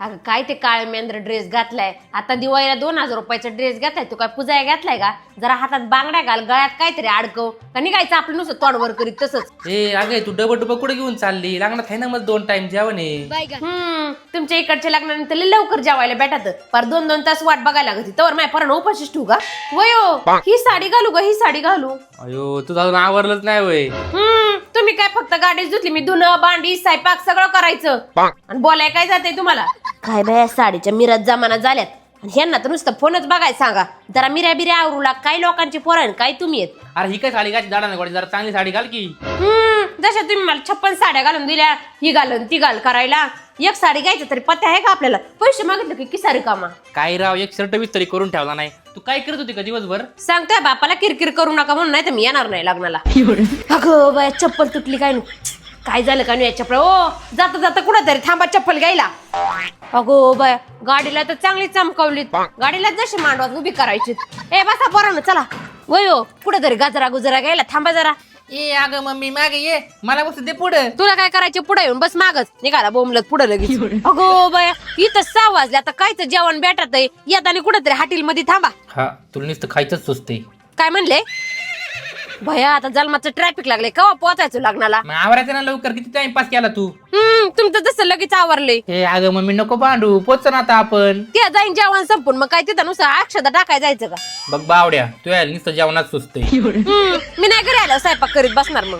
अगं काय ते काळे मेंद्र ड्रेस घातलाय, आता दिवाळीला 2000 रुपयाचा ड्रेस घातलाय. तू काय पुजाय घातलाय का? जरा हातात बांगड्या घाल, गळ्यात काहीतरी अडकव का निघायचं आपलं नुसतं तोंडवर करीत तसंच. ए अगे तू डबं डुबं कुठे घेऊन चालली? लागणार आहे ना मग 2 टाइम जेवण आहे. तुमच्या इकडच्या लग्नानंतर लय लवकर जेवायला भेटत, पर 2-2 तास वाट बघायला लागते. तर माझ्या परानं उपाशीच ठेवू का? वयो ही साडी घालू का? ही साडी घालू? अयो तुझं अजून आवरलंच नाही वय. तुम्ही काय फक्त गाडीच धुतली, मी धुणं भांडी स्वयंपाक सगळं करायचं आणि बोलाय काय जाते तुम्हाला? काय बाय साडीच्या मिरात जमाना झाल्यात आणि ह्यांना तर नुसतं फोनच बघायला सांगा. जरा मिऱ्या बिऱ्या आवरू लाग. काय लोकांची पोरण काय तुम्ही आहेत. अरे ही काय साडी घालची दाडा नाही जरा चांगली साडी घाल की. जशा तुम्ही मला 56 साड्या घालून दिल्या, ही घालून ती घाल करायला. एक साडी घ्यायचं तरी पत्ते आहे का आपल्याला? पैसे मागितले की सारी कामा. काय राव एक शर्ट विस्तरी करून ठेवला नाही. तू काय करत होती का दिवसभर? सांगतोय बापाला किरकिर करू नका म्हणून, नाही तर मी येणार नाही लग्नाला. अगं बाय चप्पल तुटली काय काय झालं का नाही चप्पल? ओ जाता जाता कुठं तरी थांबा चप्पल घ्यायला. अगो बाय गाडीला तर चांगली चमकावली, गाडीला जशी मांडवात उभी करायची. ए बसा पोरांनो चला वयो कुठं तरी गाजरा गुजरा घ्यायला थांबा जरा. ए अगं मम्मी मागे ये, मला बस दे पुढे. तुला काय करायचे पुढे येऊन बस मागच निघाला बोंबलत पुढे लगेच. अगो बाय इथं 6 वाजले, आता कायच जेवण भेटत आहे. येताना कुठं तरी हॉटेल मध्ये थांबा. हा तुला नुसतं खायचंच सुचते. काय म्हणले भया? आता जन्माचं ट्रॅफिक लागले, केव्हा पोहोचायचं लग्नाला? मग आवरायचं ना लवकर, किती टाइमपास केला तू? तुमचं जसं लगेच आवरले. ए अगं मम्मी नको भांडू, पोच ना आता आपण. ते जाईन जेवण संपून, मग काय तिथं नुसतं अक्षदा टाकाय जायचं का? बघ बावड्या तू यायला नुसतं जेवणात सुचते. मी नाही घरी आलं स्वयंपाक करीत बसणार मग.